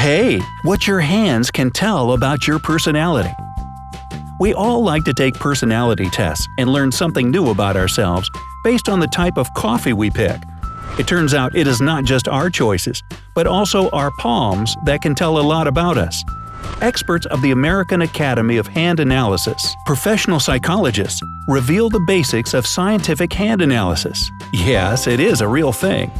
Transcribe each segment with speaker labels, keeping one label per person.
Speaker 1: Hey, what your hands can tell about your personality. We all like to take personality tests and learn something new about ourselves based on the type of coffee we pick. It turns out it is not just our choices, but also our palms that can tell a lot about us. Experts of the American Academy of Hand Analysis, professional psychologists, reveal the basics of scientific hand analysis. Yes, it is a real thing.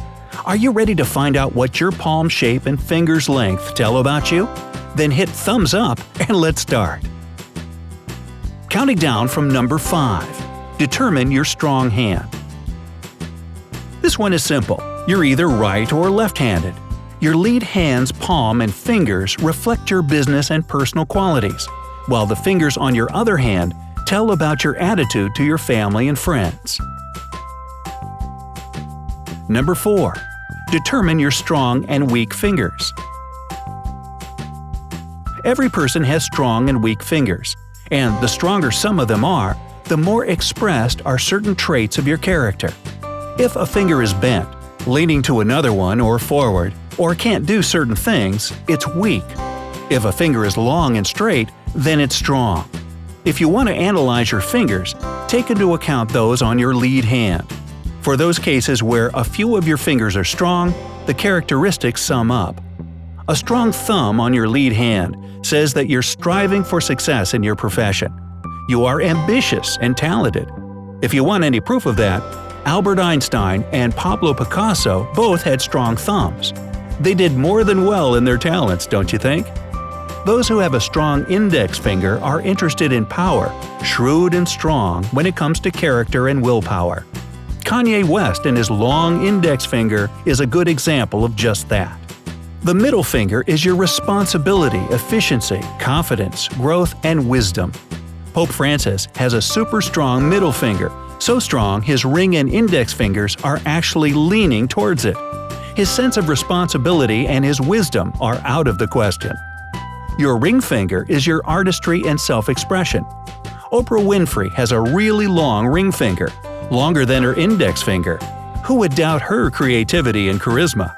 Speaker 1: Are you ready to find out what your palm shape and finger's length tell about you? Then hit thumbs up and let's start. Counting down from number 5. Determine your strong hand. This one is simple. You're either right or left-handed. Your lead hand's palm and fingers reflect your business and personal qualities, while the fingers on your other hand tell about your attitude to your family and friends. Number 4. Determine your strong and weak fingers. Every person has strong and weak fingers, and the stronger some of them are, the more expressed are certain traits of your character. If a finger is bent, leaning to another one or forward, or can't do certain things, it's weak. If a finger is long and straight, then it's strong. If you want to analyze your fingers, take into account those on your lead hand. For those cases where a few of your fingers are strong, the characteristics sum up. A strong thumb on your lead hand says that you're striving for success in your profession. You are ambitious and talented. If you want any proof of that, Albert Einstein and Pablo Picasso both had strong thumbs. They did more than well in their talents, don't you think? Those who have a strong index finger are interested in power, shrewd and strong when it comes to character and willpower. Kanye West and his long index finger is a good example of just that. The middle finger is your responsibility, efficiency, confidence, growth, and wisdom. Pope Francis has a super strong middle finger, so strong his ring and index fingers are actually leaning towards it. His sense of responsibility and his wisdom are out of the question. Your ring finger is your artistry and self-expression. Oprah Winfrey has a really long ring finger, longer than her index finger. Who would doubt her creativity and charisma?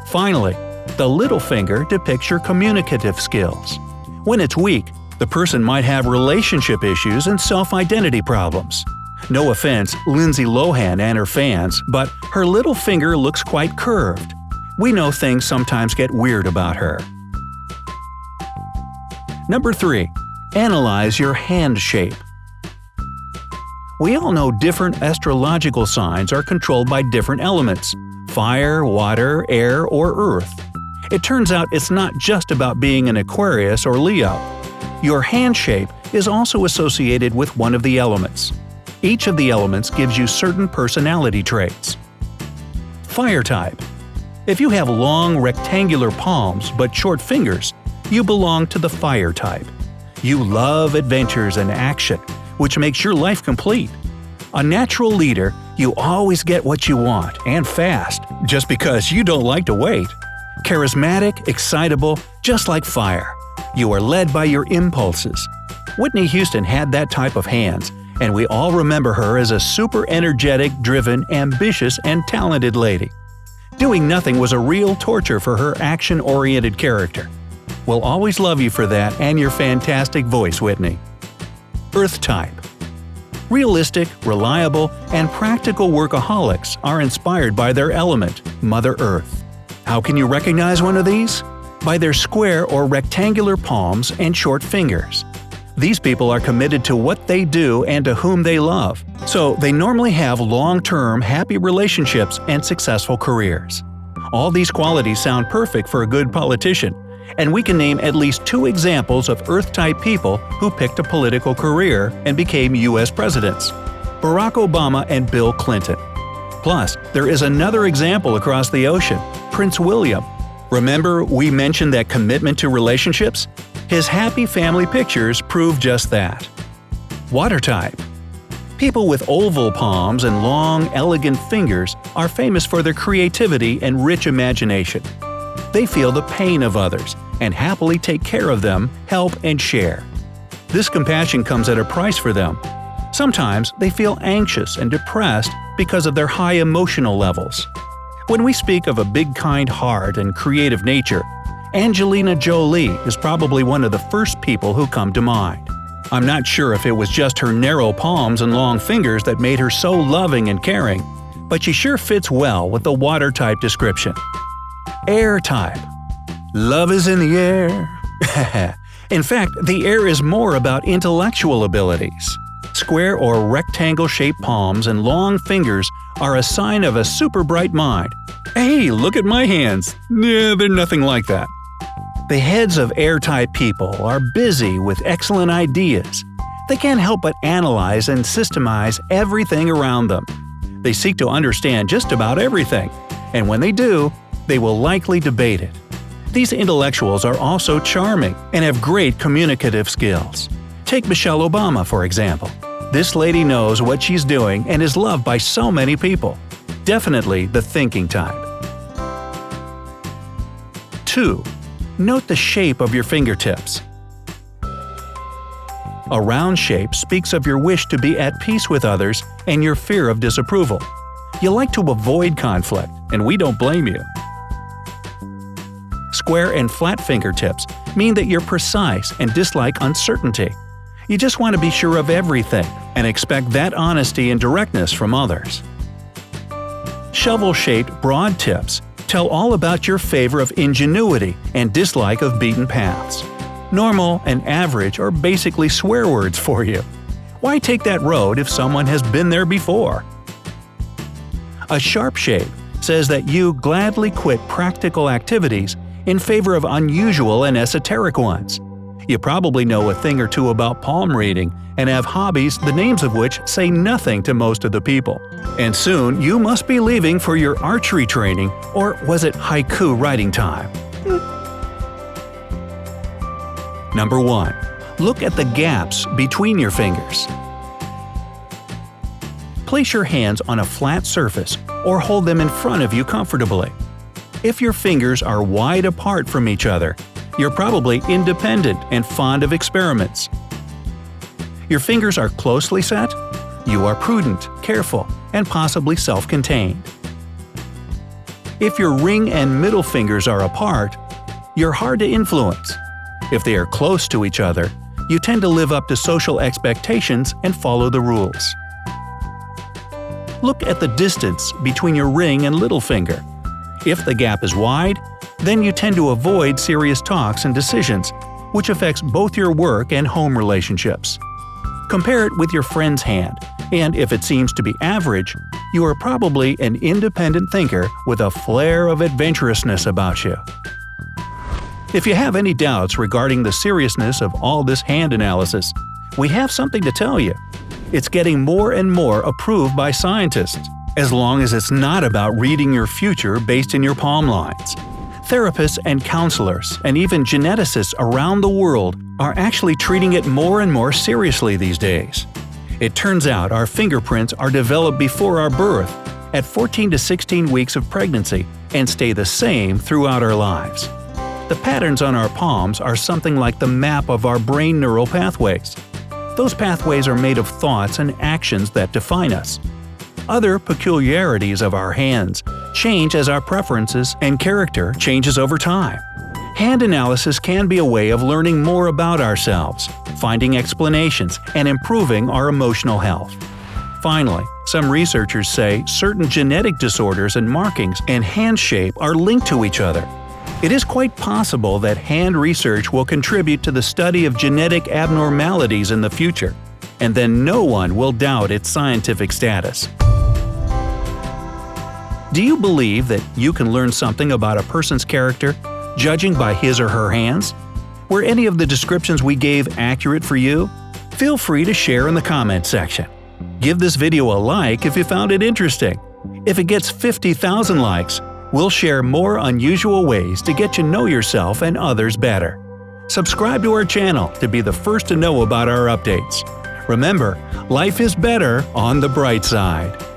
Speaker 1: Finally, the little finger depicts your communicative skills. When it's weak, the person might have relationship issues and self-identity problems. No offense, Lindsay Lohan and her fans, but her little finger looks quite curved. We know things sometimes get weird about her. Number 3. Analyze your hand shape. We all know different astrological signs are controlled by different elements – fire, water, air, or earth. It turns out it's not just about being an Aquarius or Leo. Your hand shape is also associated with one of the elements. Each of the elements gives you certain personality traits. Fire type. If you have long rectangular palms but short fingers, you belong to the fire type. You love adventures and action, which makes your life complete. A natural leader, you always get what you want, and fast, just because you don't like to wait. Charismatic, excitable, just like fire. You are led by your impulses. Whitney Houston had that type of hands, and we all remember her as a super energetic, driven, ambitious, and talented lady. Doing nothing was a real torture for her action-oriented character. We'll always love you for that and your fantastic voice, Whitney. Earth type. Realistic, reliable, and practical workaholics are inspired by their element, Mother Earth. How can you recognize one of these? By their square or rectangular palms and short fingers. These people are committed to what they do and to whom they love, so they normally have long-term, happy relationships and successful careers. All these qualities sound perfect for a good politician, and we can name at least 2 examples of Earth-type people who picked a political career and became U.S. presidents: Barack Obama and Bill Clinton. Plus, there is another example across the ocean, Prince William. Remember we mentioned that commitment to relationships? His happy family pictures prove just that. Water type. People with oval palms and long, elegant fingers are famous for their creativity and rich imagination. They feel the pain of others and happily take care of them, help, and share. This compassion comes at a price for them. Sometimes they feel anxious and depressed because of their high emotional levels. When we speak of a big kind heart and creative nature, Angelina Jolie is probably one of the first people who come to mind. I'm not sure if it was just her narrow palms and long fingers that made her so loving and caring, but she sure fits well with the water type description. Air type. Love is in the air. In fact, the air is more about intellectual abilities. Square or rectangle-shaped palms and long fingers are a sign of a super bright mind. Hey, look at my hands. Yeah, they're nothing like that. The heads of air-type people are busy with excellent ideas. They can't help but analyze and systemize everything around them. They seek to understand just about everything, and when they do, they will likely debate it. These intellectuals are also charming and have great communicative skills. Take Michelle Obama, for example. This lady knows what she's doing and is loved by so many people. Definitely the thinking type. 2. Note the shape of your fingertips. A round shape speaks of your wish to be at peace with others and your fear of disapproval. You like to avoid conflict, and we don't blame you. Square and flat fingertips mean that you're precise and dislike uncertainty. You just want to be sure of everything and expect that honesty and directness from others. Shovel-shaped broad tips tell all about your favor of ingenuity and dislike of beaten paths. Normal and average are basically swear words for you. Why take that road if someone has been there before? A sharp shape says that you gladly quit practical activities in favor of unusual and esoteric ones. You probably know a thing or two about palm reading and have hobbies the names of which say nothing to most of the people. And soon you must be leaving for your archery training, or was it haiku writing time? Number 1. Look at the gaps between your fingers. Place your hands on a flat surface or hold them in front of you comfortably. If your fingers are wide apart from each other, you're probably independent and fond of experiments. Your fingers are closely set? You are prudent, careful, and possibly self-contained. If your ring and middle fingers are apart, you're hard to influence. If they are close to each other, you tend to live up to social expectations and follow the rules. Look at the distance between your ring and little finger. If the gap is wide, then you tend to avoid serious talks and decisions, which affects both your work and home relationships. Compare it with your friend's hand, and if it seems to be average, you are probably an independent thinker with a flair of adventurousness about you. If you have any doubts regarding the seriousness of all this hand analysis, we have something to tell you. It's getting more and more approved by scientists, as long as it's not about reading your future based in your palm lines. Therapists and counselors, and even geneticists around the world are actually treating it more and more seriously these days. It turns out our fingerprints are developed before our birth, at 14 to 16 weeks of pregnancy, and stay the same throughout our lives. The patterns on our palms are something like the map of our brain neural pathways. Those pathways are made of thoughts and actions that define us. Other peculiarities of our hands change as our preferences and character changes over time. Hand analysis can be a way of learning more about ourselves, finding explanations, and improving our emotional health. Finally, some researchers say certain genetic disorders and markings and hand shape are linked to each other. It is quite possible that hand research will contribute to the study of genetic abnormalities in the future, and then no one will doubt its scientific status. Do you believe that you can learn something about a person's character judging by his or her hands? Were any of the descriptions we gave accurate for you? Feel free to share in the comments section. Give this video a like if you found it interesting. If it gets 50,000 likes, we'll share more unusual ways to get to know yourself and others better. Subscribe to our channel to be the first to know about our updates. Remember, life is better on the bright side.